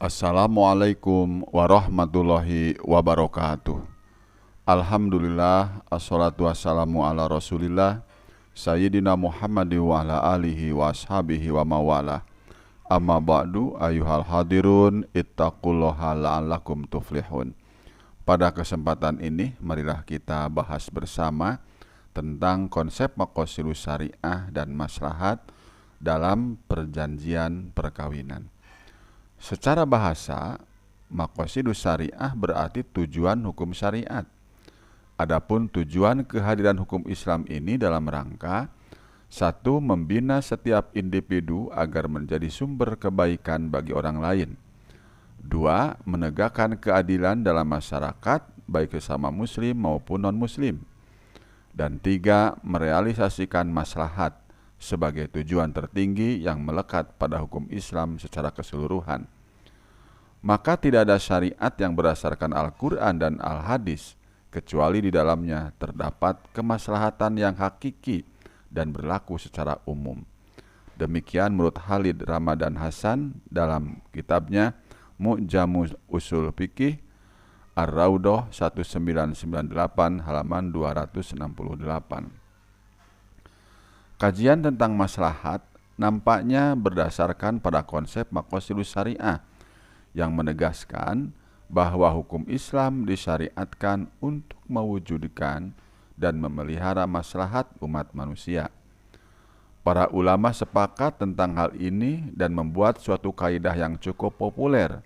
Assalamualaikum warahmatullahi wabarakatuh. Alhamdulillah, assalatu wassalamu ala rasulillah Sayyidina Muhammad wa ala alihi wa ashabihi wa mawala. Amma ba'du, ayuhal hadirun, ittaqullaha la'allakum tuflihun. Pada kesempatan ini, marilah kita bahas bersama tentang konsep maqasidus syariah dan maslahat dalam perjanjian perkawinan. Secara bahasa, maqasidus syariah berarti tujuan hukum syariat. Adapun tujuan kehadiran hukum Islam ini dalam rangka satu, membina setiap individu agar menjadi sumber kebaikan bagi orang lain. Dua, menegakkan keadilan dalam masyarakat, baik sesama muslim maupun non-muslim. Dan tiga, merealisasikan maslahat sebagai tujuan tertinggi yang melekat pada hukum Islam secara keseluruhan. Maka tidak ada syariat yang berdasarkan Al-Quran dan Al-Hadis kecuali di dalamnya terdapat kemaslahatan yang hakiki dan berlaku secara umum. Demikian menurut Khalid Ramadan Hasan dalam kitabnya Mu'jamu Usul Fiqih Ar-Raudhah 1998 halaman 268. Kajian tentang maslahat nampaknya berdasarkan pada konsep maqasidus syariah yang menegaskan bahwa hukum Islam disyariatkan untuk mewujudkan dan memelihara maslahat umat manusia. Para ulama sepakat tentang hal ini dan membuat suatu kaidah yang cukup populer,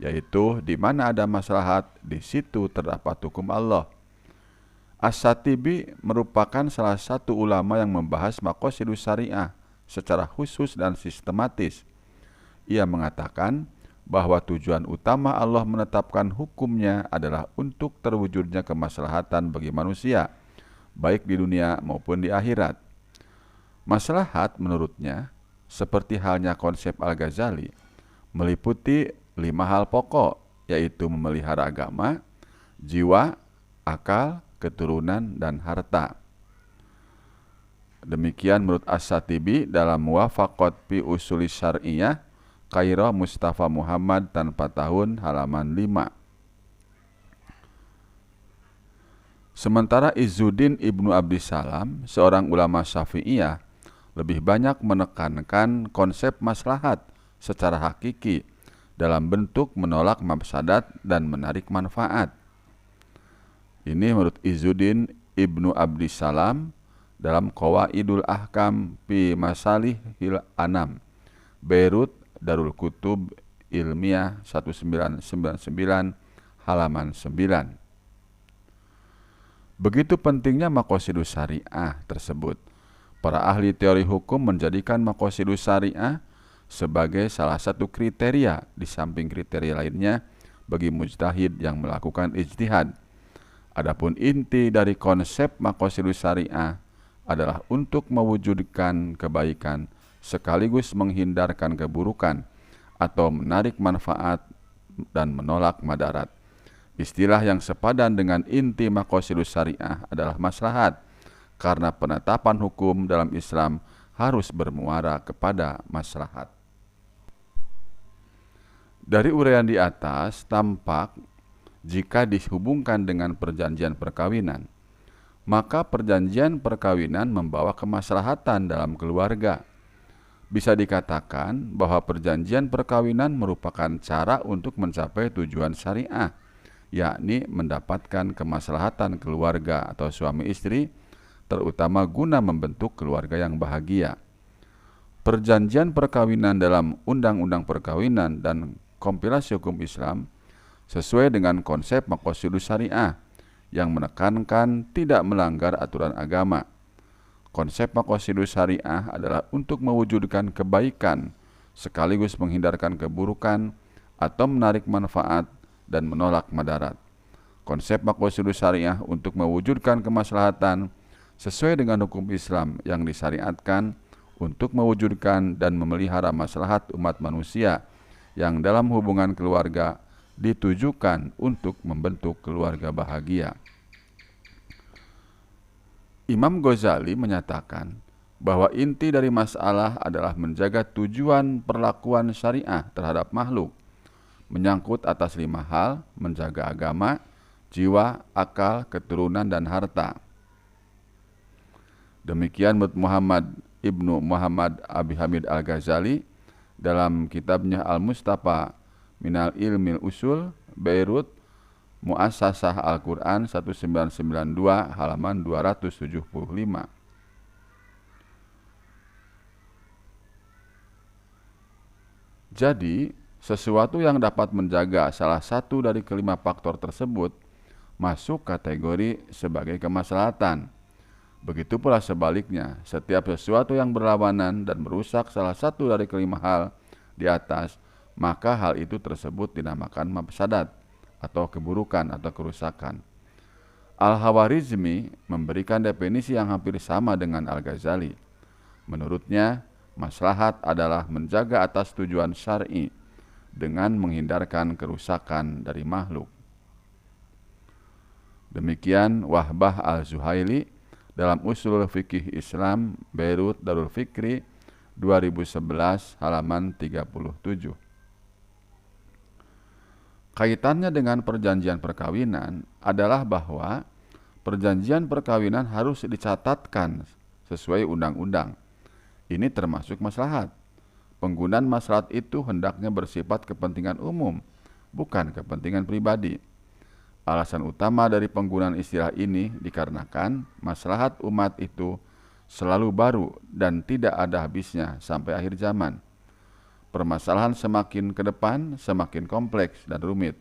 yaitu di mana ada maslahat, di situ terdapat hukum Allah. As-Satibi merupakan salah satu ulama yang membahas maqasidus syariah secara khusus dan sistematis. Ia mengatakan bahwa tujuan utama Allah menetapkan hukumnya adalah untuk terwujudnya kemaslahatan bagi manusia, baik di dunia maupun di akhirat. Maslahat menurutnya, seperti halnya konsep Al-Ghazali, meliputi 5 hal pokok, yaitu memelihara agama, jiwa, akal, keturunan, dan harta. Demikian menurut As-Satibi dalam Muwafaqat fi Usulis Syar'iyyah Kairo Mustafa Muhammad tanpa tahun halaman 5. Sementara Izzuddin Ibnu Abdissalam, seorang ulama Syafi'iyah, lebih banyak menekankan konsep maslahat secara hakiki dalam bentuk menolak mafsadat dan menarik manfaat. Ini menurut Izzuddin Ibnu Abdissalam dalam Qawaidul Ahkam fi Masalihil Anam, Beirut, Darul Kutub Ilmiah 1999 halaman 9. Begitu pentingnya maqasidus syariah tersebut, para ahli teori hukum menjadikan maqasidus syariah sebagai salah satu kriteria di samping kriteria lainnya bagi mujtahid yang melakukan ijtihad. Adapun inti dari konsep maqasidus syariah adalah untuk mewujudkan kebaikan sekaligus menghindarkan keburukan atau menarik manfaat dan menolak madarat. Istilah yang sepadan dengan inti maqasidus syariah adalah maslahat, karena penetapan hukum dalam Islam harus bermuara kepada maslahat. Dari uraian di atas tampak jika dihubungkan dengan perjanjian perkawinan, maka perjanjian perkawinan membawa kemaslahatan dalam keluarga. Bisa dikatakan bahwa perjanjian perkawinan merupakan cara untuk mencapai tujuan syariah, yakni mendapatkan kemaslahatan keluarga atau suami istri, terutama guna membentuk keluarga yang bahagia. Perjanjian perkawinan dalam Undang-Undang Perkawinan dan Kompilasi Hukum Islam sesuai dengan konsep maqasidus syariah yang menekankan tidak melanggar aturan agama. Konsep maqasidus syariah adalah untuk mewujudkan kebaikan sekaligus menghindarkan keburukan atau menarik manfaat dan menolak madarat. Konsep maqasidus syariah untuk mewujudkan kemaslahatan sesuai dengan hukum Islam yang disyariatkan untuk mewujudkan dan memelihara maslahat umat manusia yang dalam hubungan keluarga ditujukan untuk membentuk keluarga bahagia. Imam Ghazali menyatakan bahwa inti dari masalah adalah menjaga tujuan perlakuan syariah terhadap makhluk. menyangkut atas 5 hal: menjaga agama, jiwa, akal, keturunan, dan harta. Demikian menurut Muhammad Ibnu Muhammad Abi Hamid Al-Ghazali dalam kitabnya Al-Mustafa Minal Ilmil Usul, Beirut, Mu'assasah Al-Quran 1992 halaman 275. Jadi, sesuatu yang dapat menjaga salah satu dari kelima faktor tersebut masuk kategori sebagai kemaslahatan. Begitu pula sebaliknya, setiap sesuatu yang berlawanan dan merusak salah satu dari kelima hal di atas, maka hal itu tersebut dinamakan mafsadat atau keburukan atau kerusakan. Al-Hawarizmi memberikan definisi yang hampir sama dengan Al-Ghazali. Menurutnya, maslahat adalah menjaga atas tujuan syar'i dengan menghindarkan kerusakan dari makhluk. Demikian Wahbah Al-Zuhaili dalam Usul Fikih Islam, Beirut, Darul Fikri 2011 halaman 37. Kaitannya dengan perjanjian perkawinan adalah bahwa perjanjian perkawinan harus dicatatkan sesuai undang-undang. Ini termasuk maslahat. Penggunaan maslahat itu hendaknya bersifat kepentingan umum, bukan kepentingan pribadi. Alasan utama dari penggunaan istilah ini dikarenakan maslahat umat itu selalu baru dan tidak ada habisnya sampai akhir zaman. Permasalahan semakin ke depan semakin kompleks dan rumit.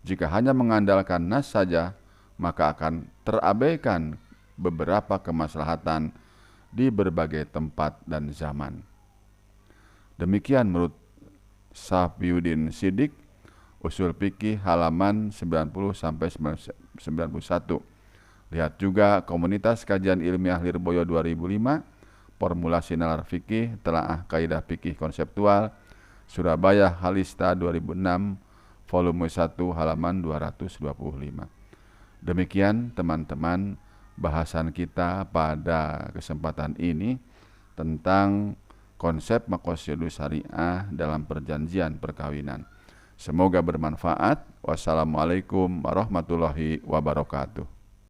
Jika hanya mengandalkan nas saja, maka akan terabaikan beberapa kemaslahatan di berbagai tempat dan zaman. Demikian menurut Safiyuddin Siddiq, Usul Fikih halaman 90-91. Lihat juga Komunitas Kajian Ilmiah Lirboyo 2005, Formulasi Nalar Fikih, Telaah Kaidah Fikih Konseptual, Surabaya Halista 2006, volume 1 halaman 225. Demikian teman-teman bahasan kita pada kesempatan ini tentang konsep maqasidus syariah dalam perjanjian perkawinan. Semoga bermanfaat. Wassalamualaikum warahmatullahi wabarakatuh.